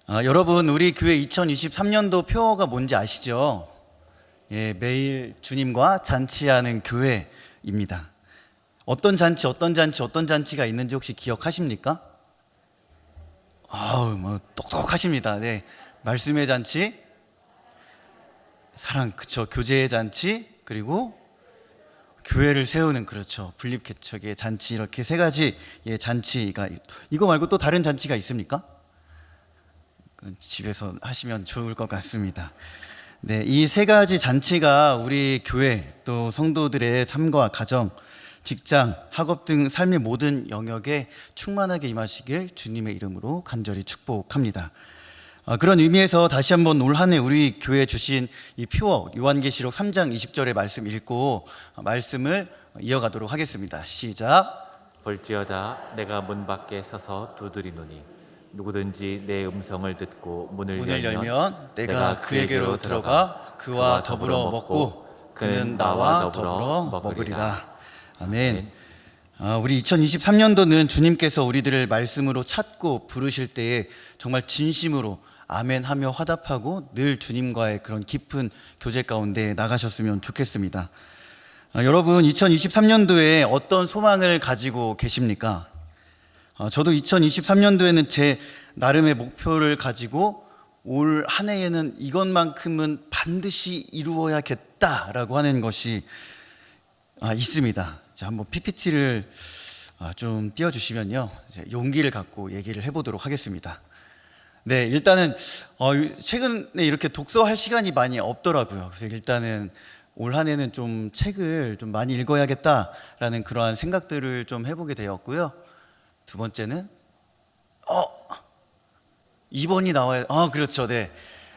여러분, 우리 교회 2023년도 표어가 뭔지 아시죠? 예, 매일 주님과 잔치하는 교회입니다. 어떤 잔치가 있는지 혹시 기억하십니까? 똑똑하십니다. 네, 말씀의 잔치, 사랑, 그쵸, 교제의 잔치, 그리고 교회를 세우는, 그렇죠, 분립개척의 잔치, 이렇게 세 가지의 잔치가, 이거 말고 또 다른 잔치가 있습니까? 집에서 하시면 좋을 것 같습니다. 네, 이 세 가지 잔치가 우리 교회 또 성도들의 삶과 가정, 직장, 학업 등 삶의 모든 영역에 충만하게 임하시길 주님의 이름으로 간절히 축복합니다. 그런 의미에서 다시 한번 올 한 해 우리 교회에 주신 이 표어 요한계시록 3장 20절의 말씀 읽고 말씀을 이어가도록 하겠습니다. 시작. 볼지어다 내가 문 밖에 서서 두드리노니 누구든지 내 음성을 듣고 문을 열면 내가 그에게로 들어가 그와 더불어 먹고 그는 나와 더불어 먹으리라. 아멘. 우리 2023년도는 주님께서 우리들을 말씀으로 찾고 부르실 때에 정말 진심으로 아멘하며 화답하고 늘 주님과의 그런 깊은 교제 가운데 나가셨으면 좋겠습니다. 여러분, 2023년도에 어떤 소망을 가지고 계십니까? 저도 2023년도에는 제 나름의 목표를 가지고 올 한 해에는 이것만큼은 반드시 이루어야겠다라고 하는 것이 있습니다. 자, 한번 PPT를 좀 띄워주시면요, 이제 용기를 갖고 얘기를 해보도록 하겠습니다. 네, 일단은 최근에 이렇게 독서할 시간이 많이 없더라고요. 그래서 일단은 올 한 해는 좀 책을 좀 많이 읽어야겠다라는 그러한 생각들을 좀 해보게 되었고요. 두 번째는 2번이 나와요. 그렇죠. 네.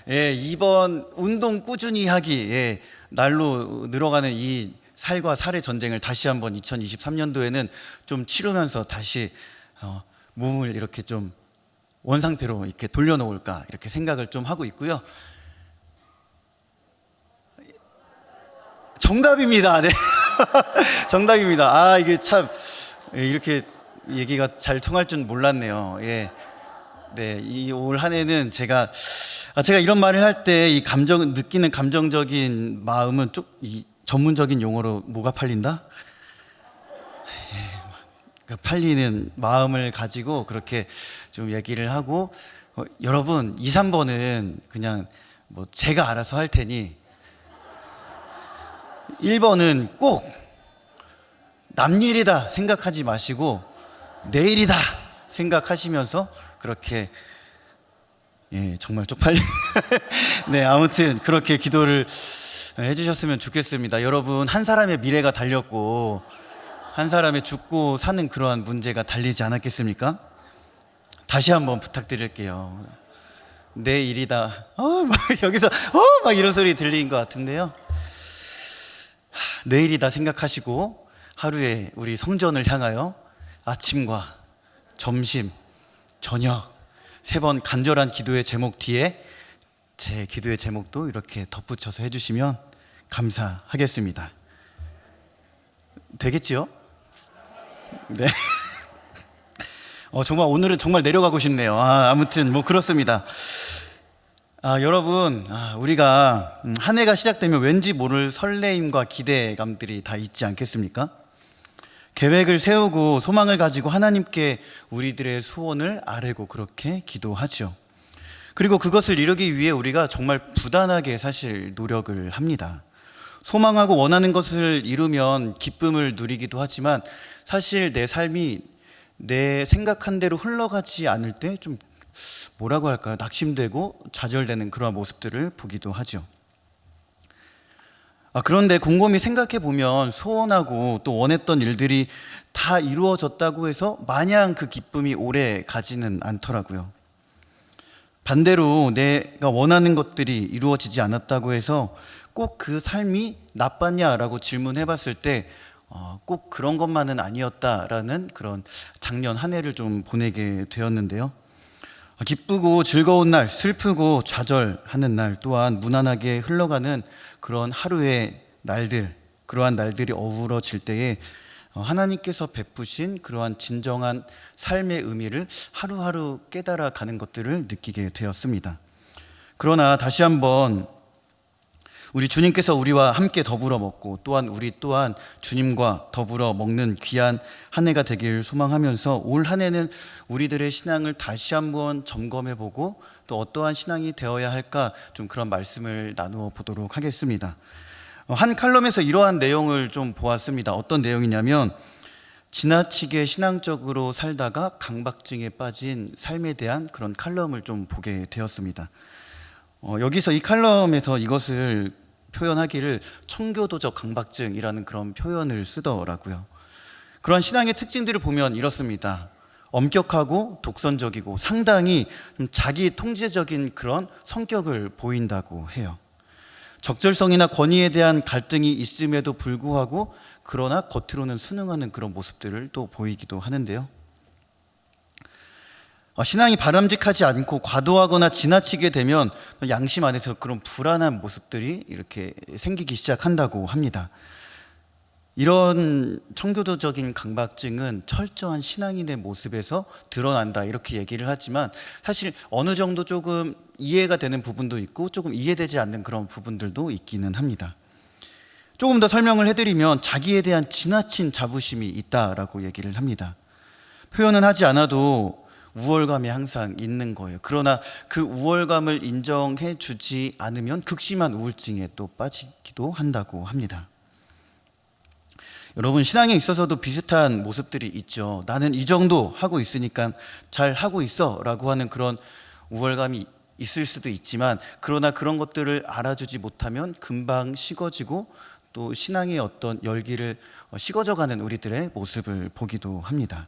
예, 2번 운동 꾸준히 하기. 예, 날로 늘어가는 이 살과 살의 전쟁을 다시 한번 2023년도에는 좀 치르면서 다시 몸을 이렇게 좀 원상태로 이렇게 돌려놓을까 이렇게 생각을 좀 하고 있고요. 정답입니다. 네. 정답입니다. 이게 참 이렇게 얘기가 잘 통할 줄 몰랐네요. 예. 네, 이 올 한 해는 제가 이런 말을 할 때 이 느끼는 감정적인 마음은 이 전문적인 용어로 뭐가 팔린다? 그러니까 팔리는 마음을 가지고 그렇게 좀 얘기를 하고, 여러분 2, 3번은 그냥 뭐 제가 알아서 할 테니 1번은 꼭 남 일이다 생각하지 마시고 내일이다 생각하시면서 그렇게 정말 쪽팔린 네, 아무튼 그렇게 기도를 해주셨으면 좋겠습니다. 여러분, 한 사람의 미래가 달렸고 한 사람의 죽고 사는 그러한 문제가 달리지 않았겠습니까? 다시 한번 부탁드릴게요. 내 일이다. 여기서 막 이런 소리 들리는 것 같은데요. 내일이다 생각하시고 하루에 우리 성전을 향하여 아침과 점심, 저녁 3번 간절한 기도의 제목 뒤에 제 기도의 제목도 이렇게 덧붙여서 해주시면 감사하겠습니다. 되겠지요? 네. 정말 오늘은 정말 내려가고 싶네요. 아무튼 뭐 그렇습니다. 여러분, 우리가 한 해가 시작되면 왠지 모를 설레임과 기대감들이 다 있지 않겠습니까? 계획을 세우고 소망을 가지고 하나님께 우리들의 소원을 아뢰고 그렇게 기도하죠. 그리고 그것을 이루기 위해 우리가 정말 부단하게 사실 노력을 합니다. 소망하고 원하는 것을 이루면 기쁨을 누리기도 하지만 사실 내 삶이 내 생각한 대로 흘러가지 않을 때 좀 뭐라고 할까요? 낙심되고 좌절되는 그러한 모습들을 보기도 하죠. 그런데 곰곰이 생각해 보면 소원하고 또 원했던 일들이 다 이루어졌다고 해서 마냥 그 기쁨이 오래 가지는 않더라고요. 반대로 내가 원하는 것들이 이루어지지 않았다고 해서 꼭 그 삶이 나빴냐라고 질문해 봤을 때 꼭 그런 것만은 아니었다라는 그런 작년 한 해를 좀 보내게 되었는데요. 기쁘고 즐거운 날, 슬프고 좌절하는 날, 또한 무난하게 흘러가는 그런 하루의 날들, 그러한 날들이 어우러질 때에 하나님께서 베푸신 그러한 진정한 삶의 의미를 하루하루 깨달아 가는 것들을 느끼게 되었습니다. 그러나 다시 한번 우리 주님께서 우리와 함께 더불어 먹고 또한 우리 또한 주님과 더불어 먹는 귀한 한 해가 되길 소망하면서 올 한 해는 우리들의 신앙을 다시 한번 점검해 보고 또 어떠한 신앙이 되어야 할까 좀 그런 말씀을 나누어 보도록 하겠습니다. 한 칼럼에서 이러한 내용을 좀 보았습니다. 어떤 내용이냐면 지나치게 신앙적으로 살다가 강박증에 빠진 삶에 대한 그런 칼럼을 좀 보게 되었습니다. 여기서 이 칼럼에서 이것을 표현하기를 청교도적 강박증이라는 그런 표현을 쓰더라고요. 그런 신앙의 특징들을 보면 이렇습니다. 엄격하고 독선적이고 상당히 자기 통제적인 그런 성격을 보인다고 해요. 적절성이나 권위에 대한 갈등이 있음에도 불구하고 그러나 겉으로는 순응하는 그런 모습들을 또 보이기도 하는데요. 신앙이 바람직하지 않고 과도하거나 지나치게 되면 양심 안에서 그런 불안한 모습들이 이렇게 생기기 시작한다고 합니다. 이런 청교도적인 강박증은 철저한 신앙인의 모습에서 드러난다 이렇게 얘기를 하지만 사실 어느 정도 조금 이해가 되는 부분도 있고 조금 이해되지 않는 그런 부분들도 있기는 합니다. 조금 더 설명을 해드리면 자기에 대한 지나친 자부심이 있다라고 얘기를 합니다. 표현은 하지 않아도 우월감이 항상 있는 거예요. 그러나 그 우월감을 인정해 주지 않으면 극심한 우울증에 또 빠지기도 한다고 합니다. 여러분, 신앙에 있어서도 비슷한 모습들이 있죠. 나는 이 정도 하고 있으니까 잘 하고 있어 라고 하는 그런 우월감이 있을 수도 있지만 그러나 그런 것들을 알아주지 못하면 금방 식어지고 또 신앙의 어떤 열기를 식어져가는 우리들의 모습을 보기도 합니다.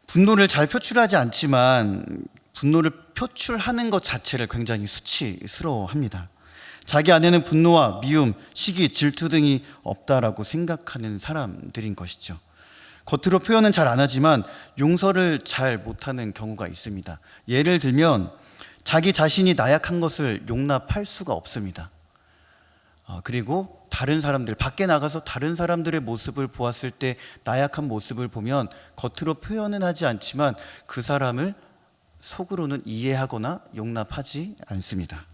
분노를 잘 표출하지 않지만 분노를 표출하는 것 자체를 굉장히 수치스러워합니다. 자기 안에는 분노와 미움, 시기, 질투 등이 없다라고 생각하는 사람들인 것이죠. 겉으로 표현은 잘 안 하지만 용서를 잘 못하는 경우가 있습니다. 예를 들면 자기 자신이 나약한 것을 용납할 수가 없습니다. 그리고 다른 사람들, 밖에 나가서 다른 사람들의 모습을 보았을 때 나약한 모습을 보면 겉으로 표현은 하지 않지만 그 사람을 속으로는 이해하거나 용납하지 않습니다.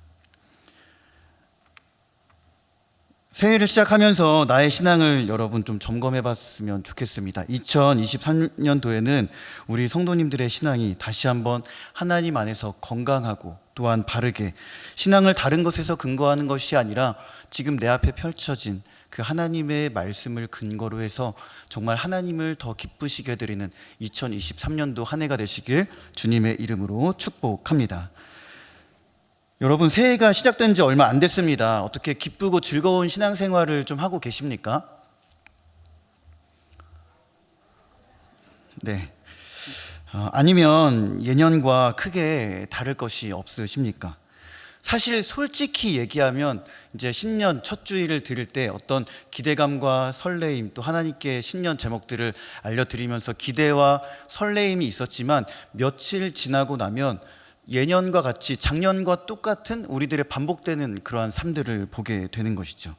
새해를 시작하면서 나의 신앙을 여러분 좀 점검해 봤으면 좋겠습니다. 2023년도에는 우리 성도님들의 신앙이 다시 한번 하나님 안에서 건강하고 또한 바르게 신앙을 다른 것에서 근거하는 것이 아니라 지금 내 앞에 펼쳐진 그 하나님의 말씀을 근거로 해서 정말 하나님을 더 기쁘시게 해드리는 2023년도 한 해가 되시길 주님의 이름으로 축복합니다. 여러분, 새해가 시작된 지 얼마 안 됐습니다. 어떻게 기쁘고 즐거운 신앙생활을 좀 하고 계십니까? 네. 아니면 예년과 크게 다를 것이 없으십니까? 사실 솔직히 얘기하면 이제 신년 첫 주일을 드릴 때 어떤 기대감과 설레임 또 하나님께 신년 제목들을 알려드리면서 기대와 설레임이 있었지만 며칠 지나고 나면 예년과 같이 작년과 똑같은 우리들의 반복되는 그러한 삶들을 보게 되는 것이죠.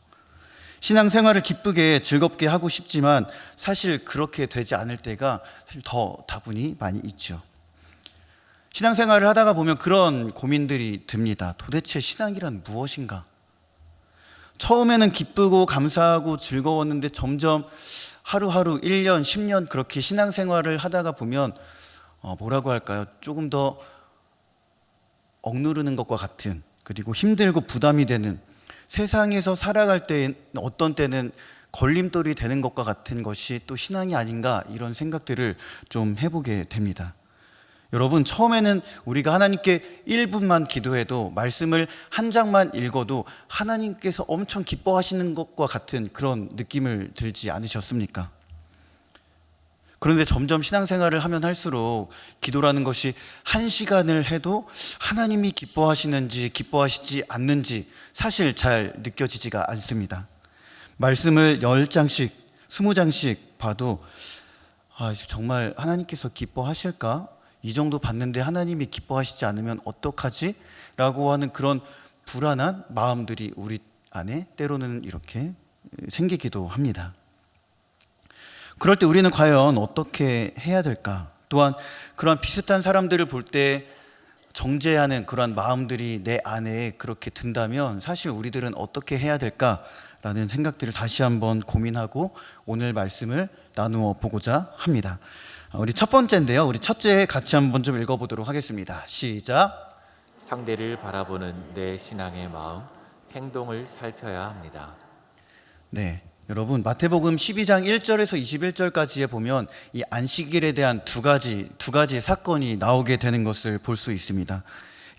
신앙생활을 기쁘게 즐겁게 하고 싶지만 사실 그렇게 되지 않을 때가 사실 더 다분히 많이 있죠. 신앙생활을 하다가 보면 그런 고민들이 듭니다. 도대체 신앙이란 무엇인가? 처음에는 기쁘고 감사하고 즐거웠는데 점점 하루하루 1년, 10년 그렇게 신앙생활을 하다가 보면 뭐라고 할까요? 조금 더 억누르는 것과 같은, 그리고 힘들고 부담이 되는, 세상에서 살아갈 때 어떤 때는 걸림돌이 되는 것과 같은 것이 또 신앙이 아닌가 이런 생각들을 좀 해보게 됩니다. 여러분, 처음에는 우리가 하나님께 1분만 기도해도 말씀을 한 장만 읽어도 하나님께서 엄청 기뻐하시는 것과 같은 그런 느낌을 들지 않으셨습니까? 그런데 점점 신앙생활을 하면 할수록 기도라는 것이 1시간을 해도 하나님이 기뻐하시는지 기뻐하시지 않는지 사실 잘 느껴지지가 않습니다. 말씀을 10장씩 20장씩 봐도 정말 하나님께서 기뻐하실까? 이 정도 봤는데 하나님이 기뻐하시지 않으면 어떡하지? 라고 하는 그런 불안한 마음들이 우리 안에 때로는 이렇게 생기기도 합니다. 그럴 때 우리는 과연 어떻게 해야 될까? 또한 그런 비슷한 사람들을 볼 때 정죄하는 그런 마음들이 내 안에 그렇게 든다면 사실 우리들은 어떻게 해야 될까라는 생각들을 다시 한번 고민하고 오늘 말씀을 나누어 보고자 합니다. 우리 첫 번째인데요. 우리 첫째 같이 한번 좀 읽어보도록 하겠습니다. 시작. 상대를 바라보는 내 신앙의 마음, 행동을 살펴야 합니다. 네, 여러분 마태복음 12장 1절에서 21절까지에 보면 이 안식일에 대한 두 가지 사건이 나오게 되는 것을 볼 수 있습니다.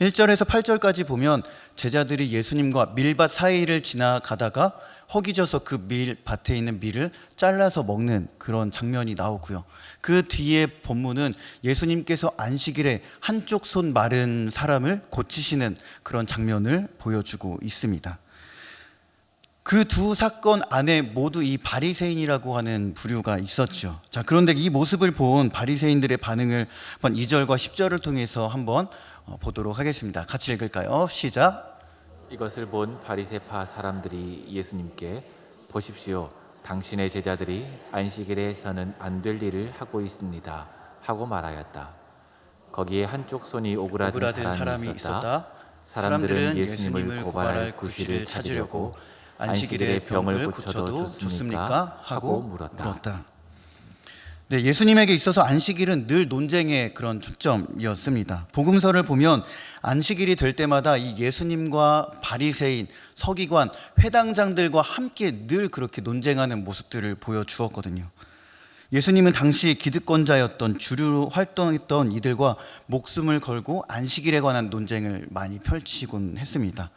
1절에서 8절까지 보면 제자들이 예수님과 밀밭 사이를 지나가다가 허기져서 그 밀밭에 있는 밀을 잘라서 먹는 그런 장면이 나오고요. 그 뒤에 본문은 예수님께서 안식일에 한쪽 손 마른 사람을 고치시는 그런 장면을 보여주고 있습니다. 그 두 사건 안에 모두 이 바리새인이라고 하는 부류가 있었죠. 자, 그런데 이 모습을 본 바리새인들의 반응을 한번 2절과 10절을 통해서 한번 보도록 하겠습니다. 같이 읽을까요? 시작. 이것을 본 바리새파 사람들이 예수님께 보십시오. 당신의 제자들이 안식일에서는 안 될 일을 하고 있습니다. 하고 말하였다. 거기에 한쪽 손이 오그라든 사람이 있었다. 사람들은 예수님을 고발할 구실을 찾으려고 안식일에 병을 고쳐도 좋습니까? 하고 물었다. 네, 예수님에게 있어서 안식일은 늘 논쟁의 그런 초점이었습니다. 복음서를 보면 안식일이 될 때마다 이 예수님과 바리새인, 서기관, 회당장들과 함께 늘 그렇게 논쟁하는 모습들을 보여주었거든요. 예수님은 당시 기득권자였던 주류로 활동했던 이들과 목숨을 걸고 안식일에 관한 논쟁을 많이 펼치곤 했습니다.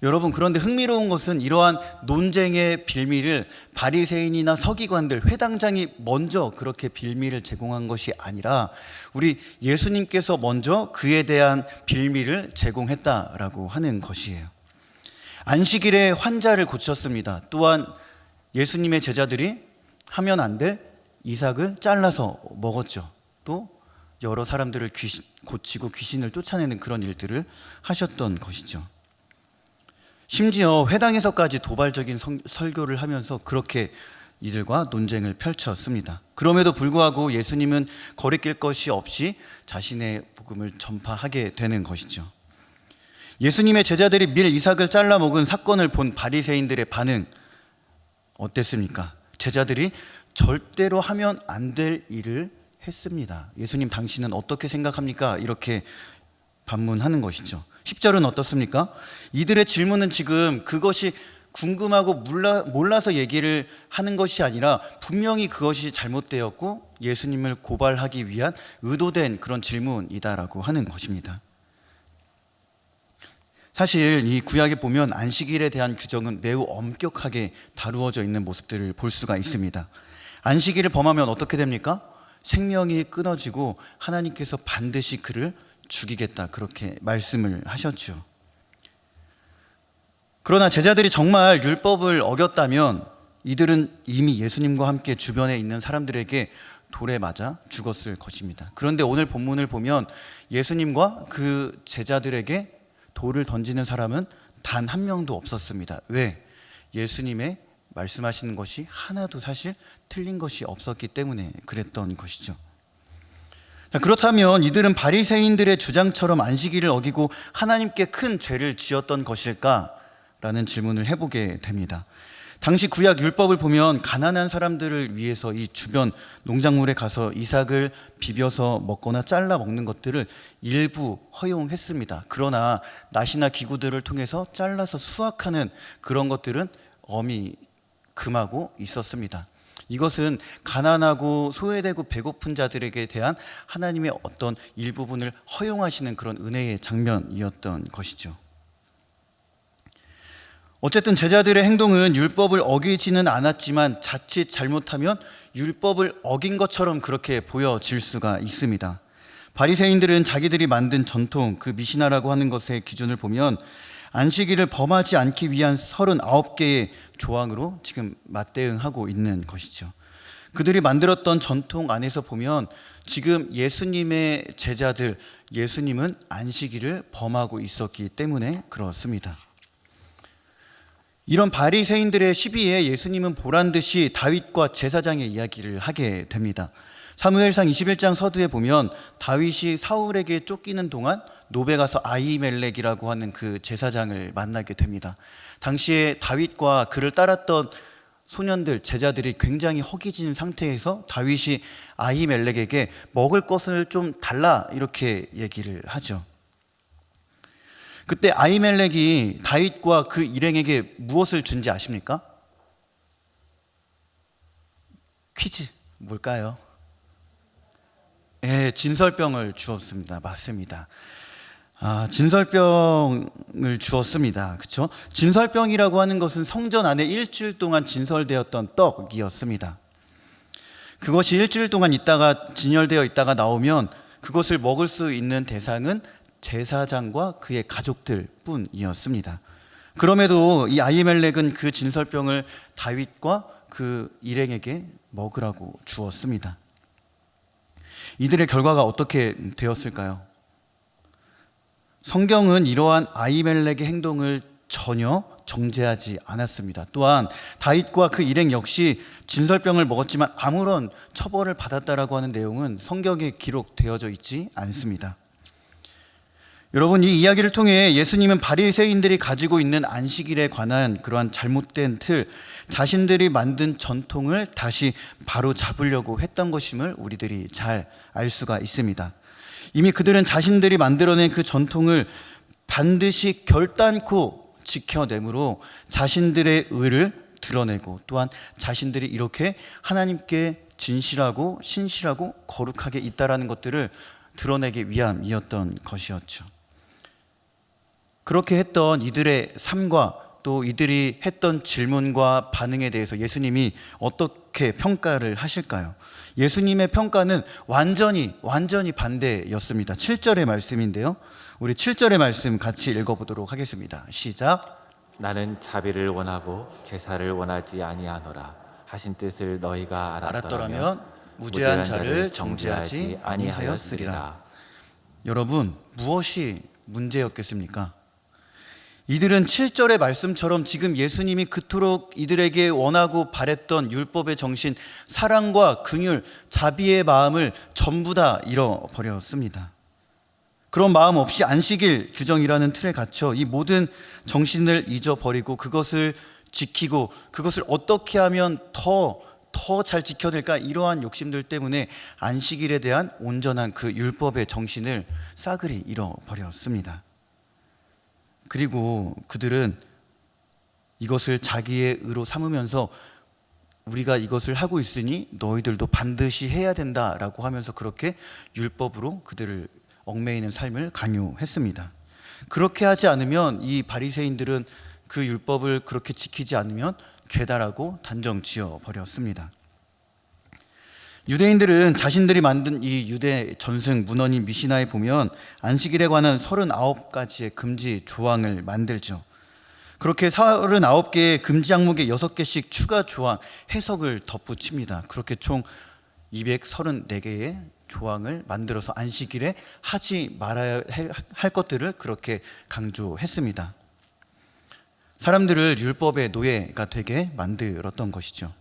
여러분, 그런데 흥미로운 것은 이러한 논쟁의 빌미를 바리새인이나 서기관들, 회당장이 먼저 그렇게 빌미를 제공한 것이 아니라 우리 예수님께서 먼저 그에 대한 빌미를 제공했다라고 하는 것이에요. 안식일에 환자를 고쳤습니다. 또한 예수님의 제자들이 하면 안 될 이삭을 잘라서 먹었죠. 또 여러 사람들을 고치고 귀신을 쫓아내는 그런 일들을 하셨던 것이죠. 심지어 회당에서까지 도발적인 설교를 하면서 그렇게 이들과 논쟁을 펼쳤습니다. 그럼에도 불구하고 예수님은 거리낄 것이 없이 자신의 복음을 전파하게 되는 것이죠. 예수님의 제자들이 밀 이삭을 잘라 먹은 사건을 본 바리새인들의 반응 어땠습니까? 제자들이 절대로 하면 안 될 일을 했습니다. 예수님, 당신은 어떻게 생각합니까? 이렇게 반문하는 것이죠. 10절은 어떻습니까? 이들의 질문은 지금 그것이 궁금하고 몰라서 얘기를 하는 것이 아니라 분명히 그것이 잘못되었고 예수님을 고발하기 위한 의도된 그런 질문이다라고 하는 것입니다. 사실 이 구약에 보면 안식일에 대한 규정은 매우 엄격하게 다루어져 있는 모습들을 볼 수가 있습니다. 안식일을 범하면 어떻게 됩니까? 생명이 끊어지고 하나님께서 반드시 그를 죽이겠다, 그렇게 말씀을 하셨죠. 그러나 제자들이 정말 율법을 어겼다면 이들은 이미 예수님과 함께 주변에 있는 사람들에게 돌에 맞아 죽었을 것입니다. 그런데 오늘 본문을 보면 예수님과 그 제자들에게 돌을 던지는 사람은 단 한 명도 없었습니다. 왜? 예수님의 말씀하시는 것이 하나도 사실 틀린 것이 없었기 때문에 그랬던 것이죠. 그렇다면 이들은 바리새인들의 주장처럼 안식일을 어기고 하나님께 큰 죄를 지었던 것일까라는 질문을 해보게 됩니다. 당시 구약 율법을 보면 가난한 사람들을 위해서 이 주변 농작물에 가서 이삭을 비벼서 먹거나 잘라 먹는 것들을 일부 허용했습니다. 그러나 낫이나 기구들을 통해서 잘라서 수확하는 그런 것들은 엄히 금하고 있었습니다. 이것은 가난하고 소외되고 배고픈 자들에게 대한 하나님의 어떤 일부분을 허용하시는 그런 은혜의 장면이었던 것이죠. 어쨌든 제자들의 행동은 율법을 어기지는 않았지만 자칫 잘못하면 율법을 어긴 것처럼 그렇게 보여질 수가 있습니다. 바리새인들은 자기들이 만든 전통, 그 미시나라고 하는 것의 기준을 보면 안식일을 범하지 않기 위한 39개의 조항으로 지금 맞대응하고 있는 것이죠. 그들이 만들었던 전통 안에서 보면 지금 예수님의 제자들, 예수님은 안식일을 범하고 있었기 때문에 그렇습니다. 이런 바리새인들의 시비에 예수님은 보란듯이 다윗과 제사장의 이야기를 하게 됩니다. 사무엘상 21장 서두에 보면 다윗이 사울에게 쫓기는 동안 노베 가서 아히멜렉이라고 하는 그 제사장을 만나게 됩니다. 당시에 다윗과 그를 따랐던 소년들, 제자들이 굉장히 허기진 상태에서 다윗이 아히멜렉에게 먹을 것을 좀 달라 이렇게 얘기를 하죠. 그때 아히멜렉이 다윗과 그 일행에게 무엇을 준지 아십니까? 퀴즈 뭘까요? 진설병을 주었습니다. 맞습니다. 진설병을 주었습니다. 그렇죠? 진설병이라고 하는 것은 성전 안에 일주일 동안 진설되었던 떡이었습니다. 그것이 일주일 동안 있다가 진열되어 있다가 나오면 그것을 먹을 수 있는 대상은 제사장과 그의 가족들 뿐이었습니다. 그럼에도 이 아히멜렉은 그 진설병을 다윗과 그 일행에게 먹으라고 주었습니다. 이들의 결과가 어떻게 되었을까요? 성경은 이러한 아히멜렉의 행동을 전혀 정죄하지 않았습니다. 또한 다윗과 그 일행 역시 진설병을 먹었지만 아무런 처벌을 받았다라고 하는 내용은 성경에 기록되어져 있지 않습니다. 여러분, 이 이야기를 통해 예수님은 바리새인들이 가지고 있는 안식일에 관한 그러한 잘못된 틀, 자신들이 만든 전통을 다시 바로 잡으려고 했던 것임을 우리들이 잘 알 수가 있습니다. 이미 그들은 자신들이 만들어낸 그 전통을 반드시 결단코 지켜내므로 자신들의 의를 드러내고 또한 자신들이 이렇게 하나님께 진실하고 신실하고 거룩하게 있다라는 것들을 드러내기 위함이었던 것이었죠. 그렇게 했던 이들의 삶과 또 이들이 했던 질문과 반응에 대해서 예수님이 어떻게 평가를 하실까요? 예수님의 평가는 완전히 반대였습니다. 7절의 말씀인데요. 우리 7절의 말씀 같이 읽어보도록 하겠습니다. 시작. 나는 자비를 원하고 제사를 원하지 아니하노라 하신 뜻을 너희가 알았더라면 무죄한 자를 정죄하지 아니하였으리라. 여러분, 무엇이 문제였겠습니까? 이들은 7절의 말씀처럼 지금 예수님이 그토록 이들에게 원하고 바랬던 율법의 정신, 사랑과 긍휼, 자비의 마음을 전부 다 잃어버렸습니다. 그런 마음 없이 안식일 규정이라는 틀에 갇혀 이 모든 정신을 잊어버리고 그것을 지키고 그것을 어떻게 하면 더 잘 지켜낼까, 이러한 욕심들 때문에 안식일에 대한 온전한 그 율법의 정신을 싸그리 잃어버렸습니다. 그리고 그들은 이것을 자기의 의로 삼으면서 우리가 이것을 하고 있으니 너희들도 반드시 해야 된다라고 하면서 그렇게 율법으로 그들을 얽매이는 삶을 강요했습니다. 그렇게 하지 않으면 이 바리새인들은 그 율법을 그렇게 지키지 않으면 죄다라고 단정 지어 버렸습니다. 유대인들은 자신들이 만든 이 유대 전승 문헌인 미시나에 보면 안식일에 관한 39가지의 금지 조항을 만들죠. 그렇게 39개의 금지 항목에 6개씩 추가 조항, 해석을 덧붙입니다. 그렇게 총 234개의 조항을 만들어서 안식일에 하지 말아야 할 것들을 그렇게 강조했습니다. 사람들을 율법의 노예가 되게 만들었던 것이죠.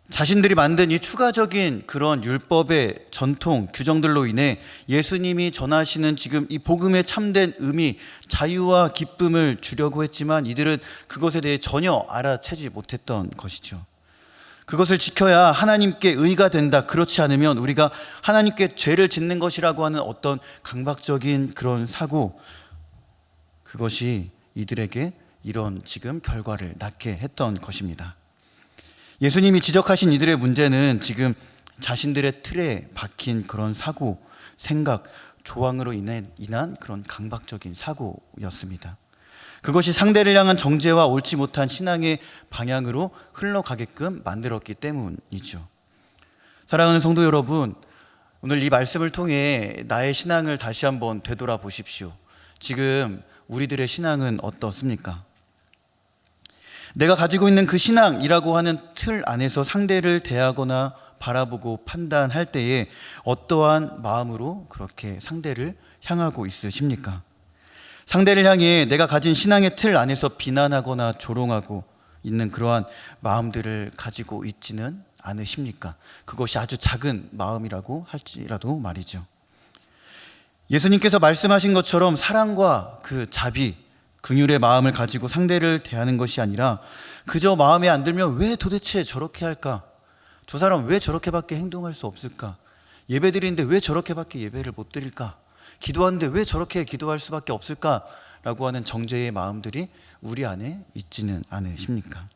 자신들이 만든 이 추가적인 그런 율법의 전통, 규정들로 인해 예수님이 전하시는 지금 이 복음의 참된 의미, 자유와 기쁨을 주려고 했지만 이들은 그것에 대해 전혀 알아채지 못했던 것이죠. 그것을 지켜야 하나님께 의가 된다, 그렇지 않으면 우리가 하나님께 죄를 짓는 것이라고 하는 어떤 강박적인 그런 사고, 그것이 이들에게 이런 지금 결과를 낳게 했던 것입니다. 예수님이 지적하신 이들의 문제는 지금 자신들의 틀에 박힌 그런 사고, 생각, 조항으로 인한 그런 강박적인 사고였습니다. 그것이 상대를 향한 정죄와 옳지 못한 신앙의 방향으로 흘러가게끔 만들었기 때문이죠. 사랑하는 성도 여러분, 오늘 이 말씀을 통해 나의 신앙을 다시 한번 되돌아보십시오. 지금 우리들의 신앙은 어떻습니까? 내가 가지고 있는 그 신앙이라고 하는 틀 안에서 상대를 대하거나 바라보고 판단할 때에 어떠한 마음으로 그렇게 상대를 향하고 있으십니까? 상대를 향해 내가 가진 신앙의 틀 안에서 비난하거나 조롱하고 있는 그러한 마음들을 가지고 있지는 않으십니까? 그것이 아주 작은 마음이라고 할지라도 말이죠. 예수님께서 말씀하신 것처럼 사랑과 그 자비, 긍휼의 마음을 가지고 상대를 대하는 것이 아니라 그저 마음에 안 들면 왜 도대체 저렇게 할까? 저 사람 왜 저렇게밖에 행동할 수 없을까? 예배 드리는데 왜 저렇게밖에 예배를 못 드릴까? 기도하는데 왜 저렇게 기도할 수밖에 없을까? 라고 하는 정죄의 마음들이 우리 안에 있지는 않으십니까?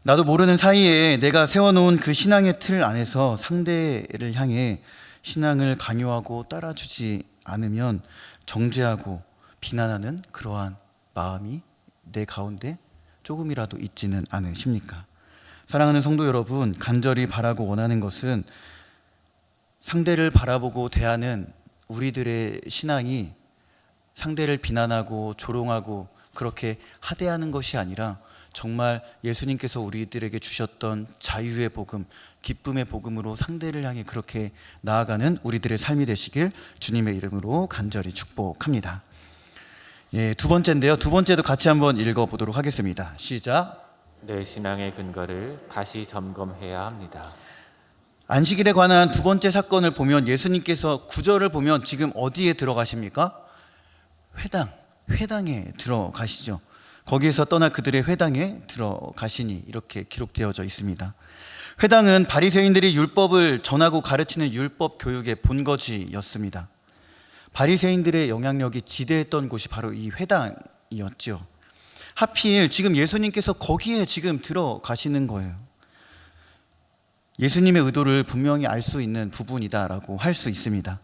나도 모르는 사이에 내가 세워놓은 그 신앙의 틀 안에서 상대를 향해 신앙을 강요하고 따라주지 않으면 정죄하고 비난하는 그러한 마음이 내 가운데 조금이라도 있지는 않으십니까? 사랑하는 성도 여러분, 간절히 바라고 원하는 것은 상대를 바라보고 대하는 우리들의 신앙이 상대를 비난하고 조롱하고 그렇게 하대하는 것이 아니라 정말 예수님께서 우리들에게 주셨던 자유의 복음, 기쁨의 복음으로 상대를 향해 그렇게 나아가는 우리들의 삶이 되시길 주님의 이름으로 간절히 축복합니다. 두 번째인데요. 두 번째도 같이 한번 읽어보도록 하겠습니다. 시작. 내 신앙의 근거를 다시 점검해야 합니다. 안식일에 관한 두 번째 사건을 보면 예수님께서 구절을 보면 지금 어디에 들어가십니까? 회당에 들어가시죠. 거기에서 떠나 그들의 회당에 들어가시니 이렇게 기록되어져 있습니다. 회당은 바리새인들이 율법을 전하고 가르치는 율법 교육의 본거지였습니다. 바리새인들의 영향력이 지대했던 곳이 바로 이 회당이었죠. 하필 지금 예수님께서 거기에 지금 들어가시는 거예요. 예수님의 의도를 분명히 알 수 있는 부분이다라고 할 수 있습니다.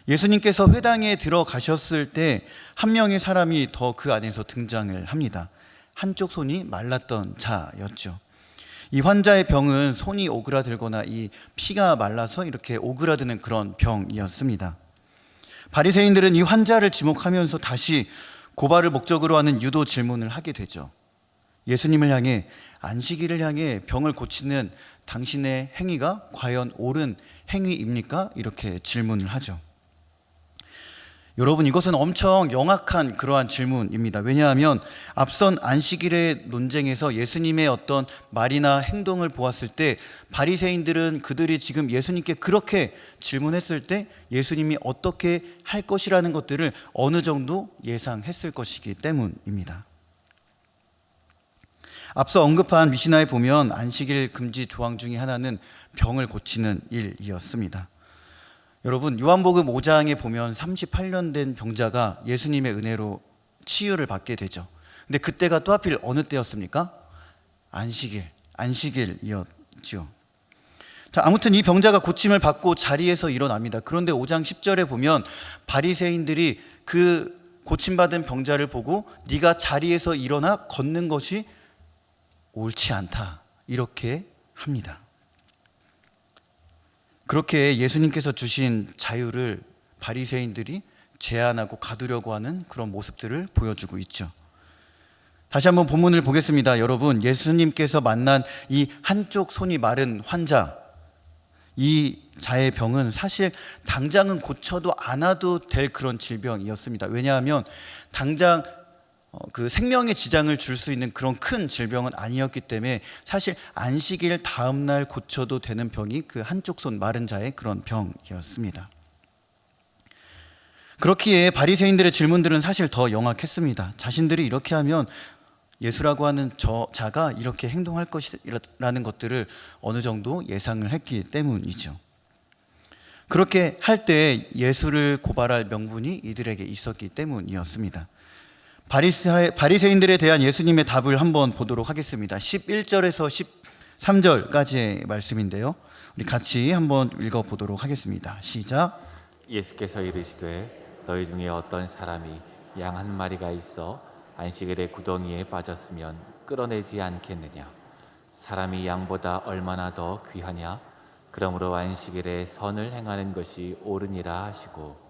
예수님께서 회당에 들어가셨을 때 한 명의 사람이 더 그 안에서 등장을 합니다. 한쪽 손이 말랐던 자였죠. 이 환자의 병은 손이 오그라들거나 이 피가 말라서 이렇게 오그라드는 그런 병이었습니다. 바리새인들은 이 환자를 지목하면서 다시 고발을 목적으로 하는 유도 질문을 하게 되죠. 예수님을 향해, 안식일을 향해 병을 고치는 당신의 행위가 과연 옳은 행위입니까? 이렇게 질문을 하죠. 여러분, 이것은 엄청 영악한 그러한 질문입니다. 왜냐하면 앞선 안식일의 논쟁에서 예수님의 어떤 말이나 행동을 보았을 때 바리새인들은 그들이 지금 예수님께 그렇게 질문했을 때 예수님이 어떻게 할 것이라는 것들을 어느 정도 예상했을 것이기 때문입니다. 앞서 언급한 미시나에 보면 안식일 금지 조항 중에 하나는 병을 고치는 일이었습니다. 여러분, 요한복음 5장에 보면 38년 된 병자가 예수님의 은혜로 치유를 받게 되죠. 근데 그때가 또 하필 어느 때였습니까? 안식일이었죠. 자, 아무튼 이 병자가 고침을 받고 자리에서 일어납니다. 그런데 5장 10절에 보면 바리새인들이 그 고침받은 병자를 보고 네가 자리에서 일어나 걷는 것이 옳지 않다, 이렇게 합니다. 그렇게 예수님께서 주신 자유를 바리새인들이 제한하고 가두려고 하는 그런 모습들을 보여주고 있죠. 다시 한번 본문을 보겠습니다. 여러분, 예수님께서 만난 이 한쪽 손이 마른 환자, 이 자의 병은 사실 당장은 고쳐도 않아도 될 그런 질병이었습니다. 왜냐하면 당장 그 생명에 지장을 줄 수 있는 그런 큰 질병은 아니었기 때문에 사실 안식일 다음 날 고쳐도 되는 병이 그 한쪽 손 마른 자의 그런 병이었습니다. 그렇기에 바리새인들의 질문들은 사실 더 영악했습니다. 자신들이 이렇게 하면 예수라고 하는 저 자가 이렇게 행동할 것이라는 것들을 어느 정도 예상을 했기 때문이죠. 그렇게 할 때 예수를 고발할 명분이 이들에게 있었기 때문이었습니다. 바리새인들에 대한 예수님의 답을 한번 보도록 하겠습니다. 11절에서 13절까지의 말씀인데요, 우리 같이 한번 읽어보도록 하겠습니다. 시작. 예수께서 이르시되 너희 중에 어떤 사람이 양 한 마리가 있어 안식일에 구덩이에 빠졌으면 끌어내지 않겠느냐? 사람이 양보다 얼마나 더 귀하냐? 그러므로 안식일에 선을 행하는 것이 옳으니라 하시고,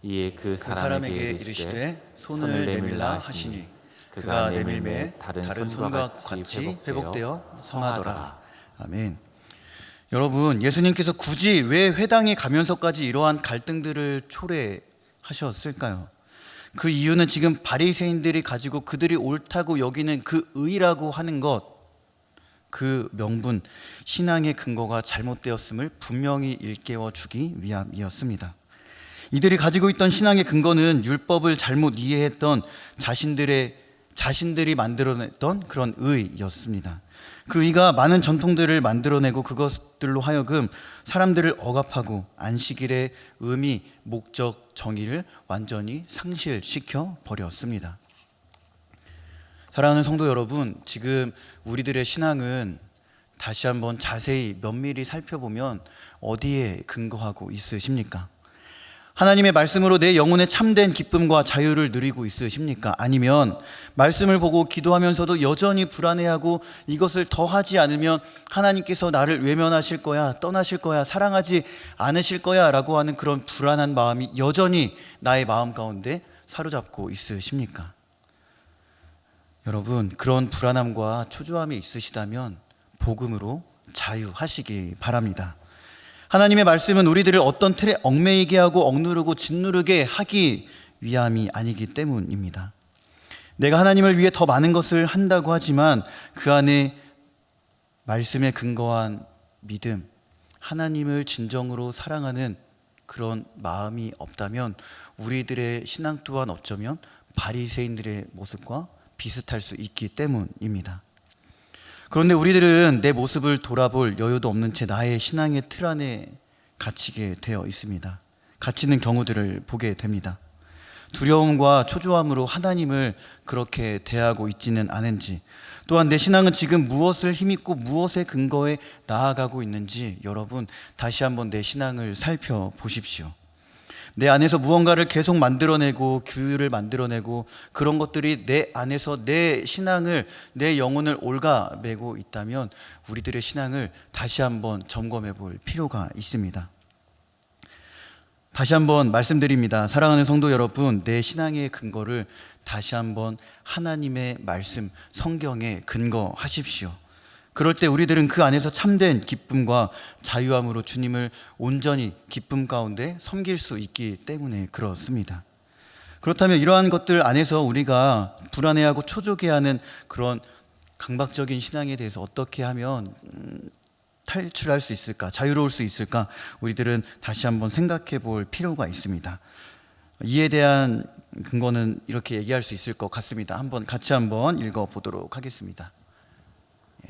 이에 그 사람에게 이르시되 손을 내밀라 하시니 그가 내밀매 다른 손과 같이 회복되어 성하더라. 아멘. 여러분, 예수님께서 굳이 왜 회당에 가면서까지 이러한 갈등들을 초래해 하셨을까요? 그 이유는 지금 바리새인들이 가지고 그들이 옳다고 여기는 그 의라고 하는 것, 그 명분, 신앙의 근거가 잘못되었음을 분명히 일깨워 주기 위함이었습니다. 이들이 가지고 있던 신앙의 근거는 율법을 잘못 이해했던 자신들이 만들어냈던 그런 의였습니다. 그 의가 많은 전통들을 만들어내고 그것들로 하여금 사람들을 억압하고 안식일의 의미, 목적, 정의를 완전히 상실시켜 버렸습니다. 사랑하는 성도 여러분, 지금 우리들의 신앙은 다시 한번 자세히 면밀히 살펴보면 어디에 근거하고 있으십니까? 하나님의 말씀으로 내 영혼의 참된 기쁨과 자유를 누리고 있으십니까? 아니면 말씀을 보고 기도하면서도 여전히 불안해하고 이것을 더 하지 않으면 하나님께서 나를 외면하실 거야, 떠나실 거야, 사랑하지 않으실 거야 라고 하는 그런 불안한 마음이 여전히 나의 마음 가운데 사로잡고 있으십니까? 여러분, 그런 불안함과 초조함이 있으시다면 복음으로 자유하시기 바랍니다. 하나님의 말씀은 우리들을 어떤 틀에 얽매이게 하고 억누르고 짓누르게 하기 위함이 아니기 때문입니다. 내가 하나님을 위해 더 많은 것을 한다고 하지만 그 안에 말씀에 근거한 믿음, 하나님을 진정으로 사랑하는 그런 마음이 없다면 우리들의 신앙 또한 어쩌면 바리새인들의 모습과 비슷할 수 있기 때문입니다. 그런데 우리들은 내 모습을 돌아볼 여유도 없는 채 나의 신앙의 틀 안에 갇히게 되어 있습니다. 갇히는 경우들을 보게 됩니다. 두려움과 초조함으로 하나님을 그렇게 대하고 있지는 않은지, 또한 내 신앙은 지금 무엇을 힘입고 무엇의 근거에 나아가고 있는지 여러분 다시 한번 내 신앙을 살펴보십시오. 내 안에서 무언가를 계속 만들어내고 규율을 만들어내고 그런 것들이 내 안에서 내 신앙을, 내 영혼을 갉아매고 있다면 우리들의 신앙을 다시 한번 점검해 볼 필요가 있습니다. 다시 한번 말씀드립니다. 사랑하는 성도 여러분, 내 신앙의 근거를 다시 한번 하나님의 말씀, 성경에 근거하십시오. 그럴 때 우리들은 그 안에서 참된 기쁨과 자유함으로 주님을 온전히 기쁨 가운데 섬길 수 있기 때문에 그렇습니다. 그렇다면 이러한 것들 안에서 우리가 불안해하고 초조해하는 그런 강박적인 신앙에 대해서 어떻게 하면 탈출할 수 있을까, 자유로울 수 있을까, 우리들은 다시 한번 생각해 볼 필요가 있습니다. 이에 대한 근거는 이렇게 얘기할 수 있을 것 같습니다. 같이 한번 읽어보도록 하겠습니다.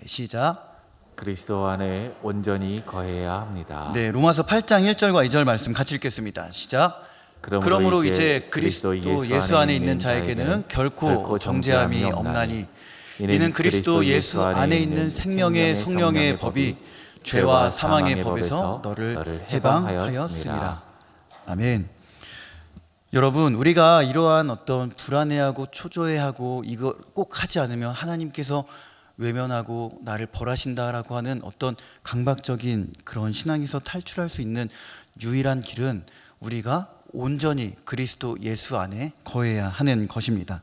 시작. 그리스도 안에 온전히 거해야 합니다. 네, 로마서 8장 1절과 2절 말씀 같이 읽겠습니다. 시작. 그러므로 이제 그리스도 예수 안에 있는 자에게는 결코 정죄함이 없나니 이는 그리스도 예수 안에 있는 생명의 성령의 법이 죄와 사망의 법에서 너를 해방하였습니다. 아멘. 여러분, 우리가 이러한 어떤 불안해하고 초조해하고 이거 꼭 하지 않으면 하나님께서 외면하고 나를 벌하신다라고 하는 어떤 강박적인 그런 신앙에서 탈출할 수 있는 유일한 길은 우리가 온전히 그리스도 예수 안에 거해야 하는 것입니다.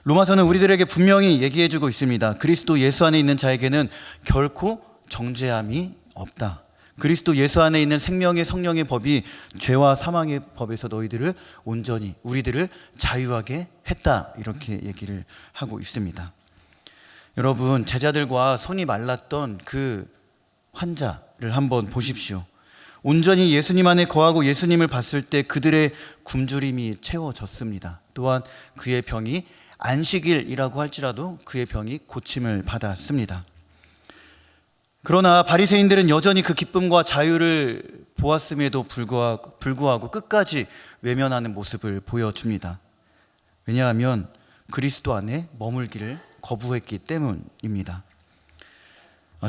로마서는 우리들에게 분명히 얘기해주고 있습니다. 그리스도 예수 안에 있는 자에게는 결코 정죄함이 없다. 그리스도 예수 안에 있는 생명의 성령의 법이 죄와 사망의 법에서 너희들을 온전히 우리들을 자유하게 했다. 이렇게 얘기를 하고 있습니다. 여러분, 제자들과 손이 말랐던 그 환자를 한번 보십시오. 온전히 예수님 안에 거하고 예수님을 봤을 때 그들의 굶주림이 채워졌습니다. 또한 그의 병이 안식일이라고 할지라도 그의 병이 고침을 받았습니다. 그러나 바리새인들은 여전히 그 기쁨과 자유를 보았음에도 불구하고 끝까지 외면하는 모습을 보여줍니다. 왜냐하면 그리스도 안에 머물기를 거부했기 때문입니다.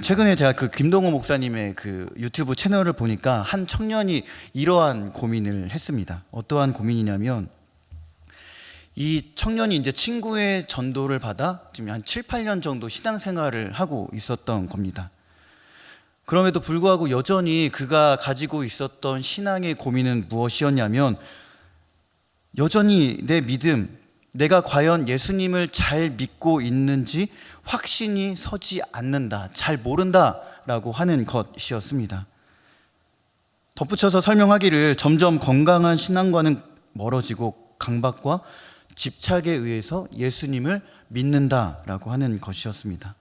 최근에 제가 그 김동호 목사님의 그 유튜브 채널을 보니까 한 청년이 이러한 고민을 했습니다. 어떠한 고민이냐면 이 청년이 이제 친구의 전도를 받아 지금 한 7, 8년 정도 신앙생활을 하고 있었던 겁니다. 그럼에도 불구하고 여전히 그가 가지고 있었던 신앙의 고민은 무엇이었냐면 여전히 내 믿음, 내가 과연 예수님을 잘 믿고 있는지 확신이 서지 않는다, 잘 모른다라고 하는 것이었습니다. 덧붙여서 설명하기를 점점 건강한 신앙과는 멀어지고 강박과 집착에 의해서 예수님을 믿는다라고 하는 것이었습니다.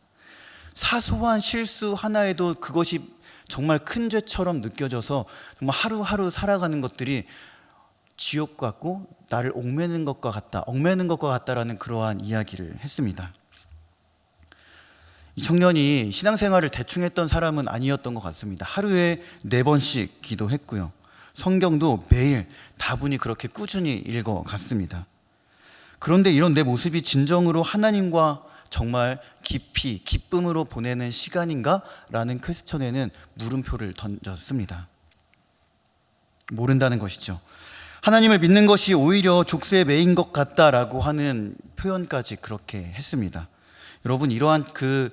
사소한 실수 하나에도 그것이 정말 큰 죄처럼 느껴져서 정말 하루하루 살아가는 것들이 지옥 같고 나를 얽매는 것과 같다라는 그러한 이야기를 했습니다. 이 청년이 신앙생활을 대충 했던 사람은 아니었던 것 같습니다. 하루에 4번씩 기도했고요. 성경도 매일 다분히 그렇게 꾸준히 읽어갔습니다. 그런데 이런 내 모습이 진정으로 하나님과 정말 깊이 기쁨으로 보내는 시간인가? 라는 퀘스천에는 물음표를 던졌습니다. 모른다는 것이죠. 하나님을 믿는 것이 오히려 족쇄의 매인 것 같다라고 하는 표현까지 그렇게 했습니다. 여러분, 이러한 그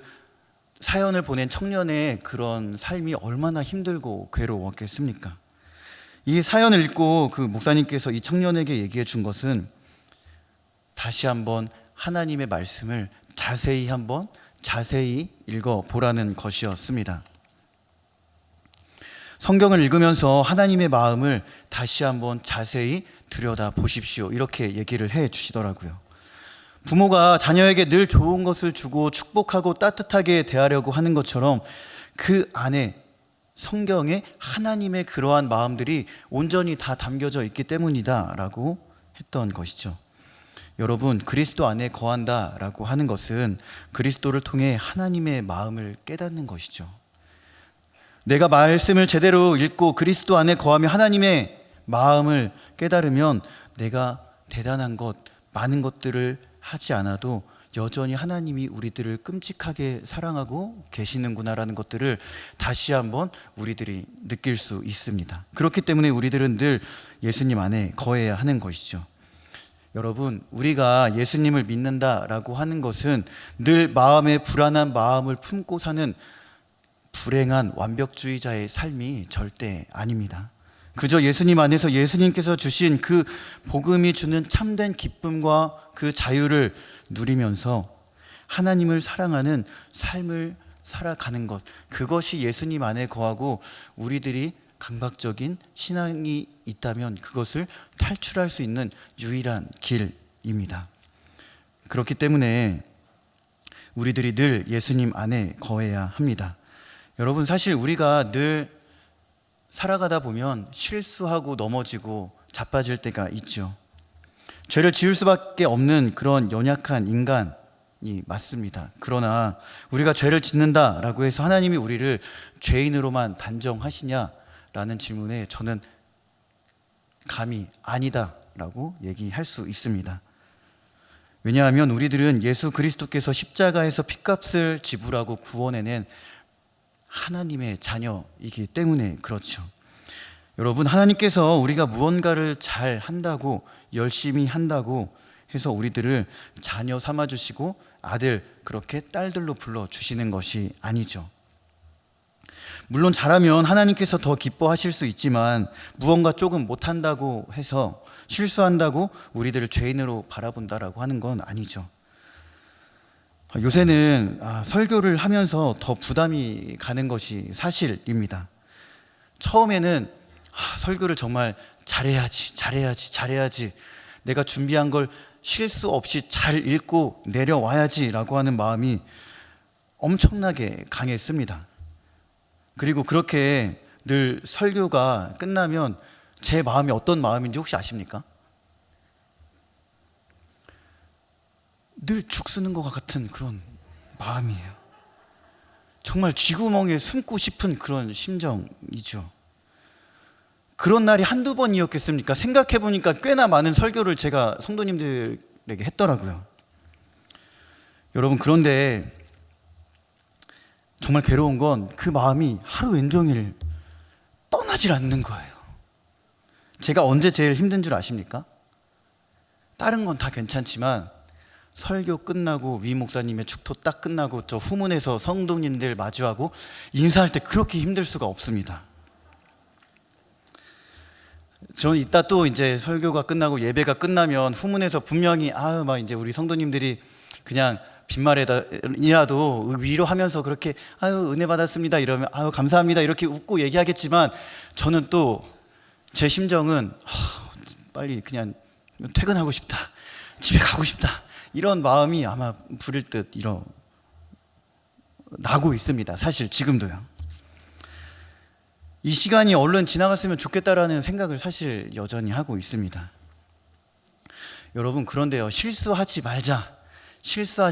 사연을 보낸 청년의 그런 삶이 얼마나 힘들고 괴로웠겠습니까? 이 사연을 읽고 그 목사님께서 이 청년에게 얘기해 준 것은 다시 한번 하나님의 말씀을 자세히 읽어보라는 것이었습니다. 성경을 읽으면서 하나님의 마음을 다시 한번 자세히 들여다 보십시오. 이렇게 얘기를 해 주시더라고요. 부모가 자녀에게 늘 좋은 것을 주고 축복하고 따뜻하게 대하려고 하는 것처럼 그 안에 성경에 하나님의 그러한 마음들이 온전히 다 담겨져 있기 때문이다라고 했던 것이죠. 여러분, 그리스도 안에 거한다라고 하는 것은 그리스도를 통해 하나님의 마음을 깨닫는 것이죠. 내가 말씀을 제대로 읽고 그리스도 안에 거하며 하나님의 마음을 깨달으면 내가 대단한 것, 많은 것들을 하지 않아도 여전히 하나님이 우리들을 끔찍하게 사랑하고 계시는구나라는 것들을 다시 한번 우리들이 느낄 수 있습니다. 그렇기 때문에 우리들은 늘 예수님 안에 거해야 하는 것이죠. 여러분, 우리가 예수님을 믿는다라고 하는 것은 늘 마음에 불안한 마음을 품고 사는 불행한 완벽주의자의 삶이 절대 아닙니다. 그저 예수님 안에서 예수님께서 주신 그 복음이 주는 참된 기쁨과 그 자유를 누리면서 하나님을 사랑하는 삶을 살아가는 것, 그것이 예수님 안에 거하고 우리들이 감각적인 신앙이 있다면 그것을 탈출할 수 있는 유일한 길입니다. 그렇기 때문에 우리들이 늘 예수님 안에 거해야 합니다. 여러분, 사실 우리가 늘 살아가다 보면 실수하고 넘어지고 자빠질 때가 있죠. 죄를 지을 수밖에 없는 그런 연약한 인간이 맞습니다. 그러나 우리가 죄를 짓는다라고 해서 하나님이 우리를 죄인으로만 단정하시냐라는 질문에 저는 감히 아니다라고 얘기할 수 있습니다. 왜냐하면 우리들은 예수 그리스도께서 십자가에서 핏값을 지불하고 구원해낸 하나님의 자녀이기 때문에 그렇죠. 여러분, 하나님께서 우리가 무언가를 잘 한다고, 열심히 한다고 해서 우리들을 자녀 삼아주시고 아들, 그렇게 딸들로 불러주시는 것이 아니죠. 물론 잘하면 하나님께서 더 기뻐하실 수 있지만 무언가 조금 못한다고 해서, 실수한다고 우리들을 죄인으로 바라본다라고 하는 건 아니죠. 요새는 설교를 하면서 더 부담이 가는 것이 사실입니다. 처음에는 설교를 정말 잘해야지, 내가 준비한 걸 실수 없이 잘 읽고 내려와야지라고 하는 마음이 엄청나게 강했습니다. 그리고 그렇게 늘 설교가 끝나면 제 마음이 어떤 마음인지 혹시 아십니까? 늘 죽쓰는 것 같은 그런 마음이에요. 정말 쥐구멍에 숨고 싶은 그런 심정이죠. 그런 날이 한두 번이었겠습니까? 생각해보니까 꽤나 많은 설교를 제가 성도님들에게 했더라고요. 여러분, 그런데 정말 괴로운 건 그 마음이 하루 왼종일 떠나질 않는 거예요. 제가 언제 제일 힘든 줄 아십니까? 다른 건 다 괜찮지만 설교 끝나고 위 목사님의 축토 딱 끝나고 저 후문에서 성도님들 마주하고 인사할 때 그렇게 힘들 수가 없습니다. 저는 이따 또 이제 설교가 끝나고 예배가 끝나면 후문에서 분명히 막 이제 우리 성도님들이 그냥 빈말이라도 위로하면서 그렇게 은혜 받았습니다 이러면 감사합니다 이렇게 웃고 얘기하겠지만 저는 또 제 심정은 빨리 그냥 퇴근하고 싶다, 집에 가고 싶다, 이런 마음이 아마 부릴 듯 나고 있습니다. 사실 지금도요. 이 시간이 얼른 지나갔으면 좋겠다라는 생각을 사실 여전히 하고 있습니다. 여러분, 그런데요, 실수하지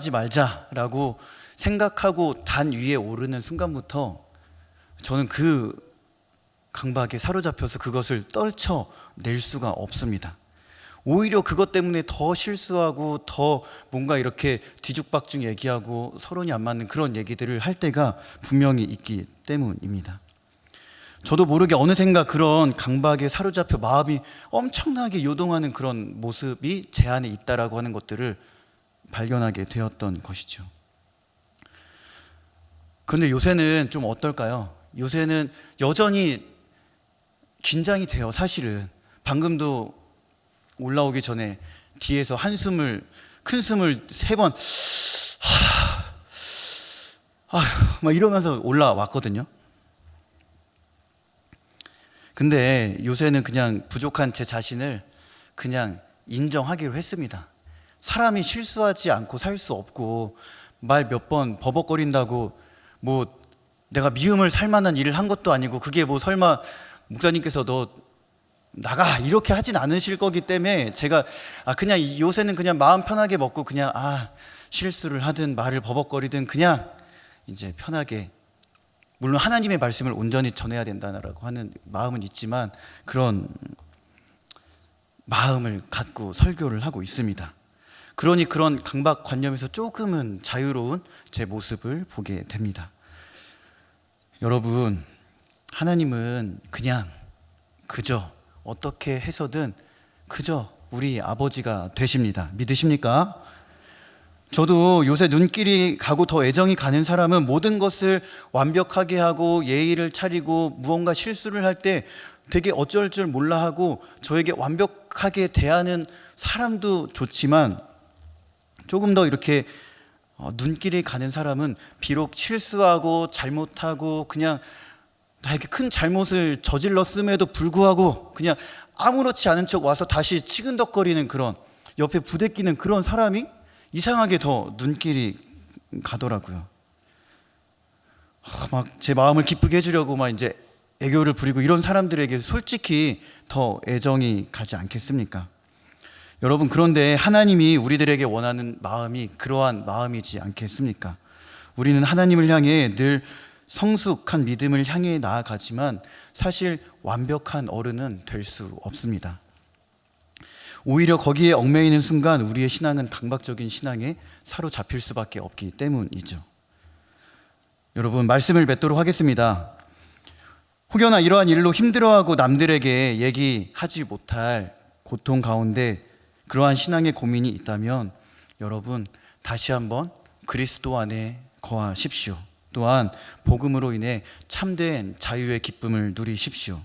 말자라고 생각하고 단 위에 오르는 순간부터 저는 그 강박에 사로잡혀서 그것을 떨쳐낼 수가 없습니다. 오히려 그것 때문에 더 실수하고 더 뭔가 이렇게 뒤죽박죽 얘기하고 서론이 안 맞는 그런 얘기들을 할 때가 분명히 있기 때문입니다. 저도 모르게 어느샌가 그런 강박에 사로잡혀 마음이 엄청나게 요동하는 그런 모습이 제 안에 있다라고 하는 것들을 발견하게 되었던 것이죠. 그런데 요새는 좀 어떨까요? 요새는 여전히 긴장이 돼요. 사실은 방금도 올라오기 전에 뒤에서 큰 숨을 3번 막 이러면서 올라왔거든요. 근데 요새는 그냥 부족한 제 자신을 그냥 인정하기로 했습니다. 사람이 실수하지 않고 살 수 없고, 말 몇 번 버벅거린다고 뭐 내가 미움을 살 만한 일을 한 것도 아니고, 그게 뭐 설마 목사님께서 너 나가 이렇게 하진 않으실 거기 때문에 제가 그냥 요새는 그냥 마음 편하게 먹고 그냥 실수를 하든 말을 버벅거리든 그냥 이제 편하게, 물론 하나님의 말씀을 온전히 전해야 된다라고 하는 마음은 있지만 그런 마음을 갖고 설교를 하고 있습니다. 그러니 그런 강박관념에서 조금은 자유로운 제 모습을 보게 됩니다. 여러분, 하나님은 그저 어떻게 해서든 그저 우리 아버지가 되십니다. 믿으십니까? 저도 요새 눈길이 가고 더 애정이 가는 사람은 모든 것을 완벽하게 하고 예의를 차리고 무언가 실수를 할 때 되게 어쩔 줄 몰라 하고 저에게 완벽하게 대하는 사람도 좋지만, 조금 더 이렇게 눈길이 가는 사람은 비록 실수하고 잘못하고 그냥 나에게 큰 잘못을 저질렀음에도 불구하고 그냥 아무렇지 않은 척 와서 다시 치근덕거리는 그런, 옆에 부대끼는 그런 사람이 이상하게 더 눈길이 가더라고요. 막 제 마음을 기쁘게 해주려고 막 이제 애교를 부리고 이런 사람들에게 솔직히 더 애정이 가지 않겠습니까? 여러분, 그런데 하나님이 우리들에게 원하는 마음이 그러한 마음이지 않겠습니까? 우리는 하나님을 향해 늘 성숙한 믿음을 향해 나아가지만 사실 완벽한 어른은 될 수 없습니다. 오히려 거기에 얽매이는 순간 우리의 신앙은 강박적인 신앙에 사로잡힐 수밖에 없기 때문이죠. 여러분, 말씀을 맺도록 하겠습니다. 혹여나 이러한 일로 힘들어하고 남들에게 얘기하지 못할 고통 가운데 그러한 신앙의 고민이 있다면 여러분, 다시 한번 그리스도 안에 거하십시오. 또한 복음으로 인해 참된 자유의 기쁨을 누리십시오.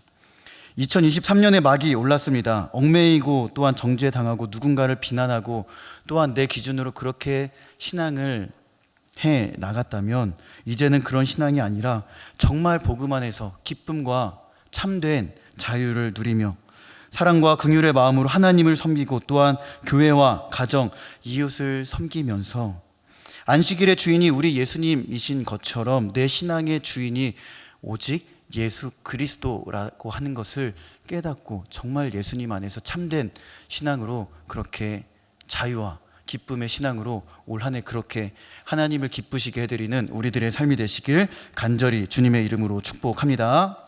2023년의 막이 올랐습니다. 얽매이고 또한 정죄당하고 누군가를 비난하고 또한 내 기준으로 그렇게 신앙을 해 나갔다면 이제는 그런 신앙이 아니라 정말 복음 안에서 기쁨과 참된 자유를 누리며 사랑과 긍휼의 마음으로 하나님을 섬기고 또한 교회와 가정, 이웃을 섬기면서 안식일의 주인이 우리 예수님이신 것처럼 내 신앙의 주인이 오직 예수 그리스도라고 하는 것을 깨닫고 정말 예수님 안에서 참된 신앙으로 그렇게 자유와 기쁨의 신앙으로 올 한 해 그렇게 하나님을 기쁘시게 해드리는 우리들의 삶이 되시길 간절히 주님의 이름으로 축복합니다.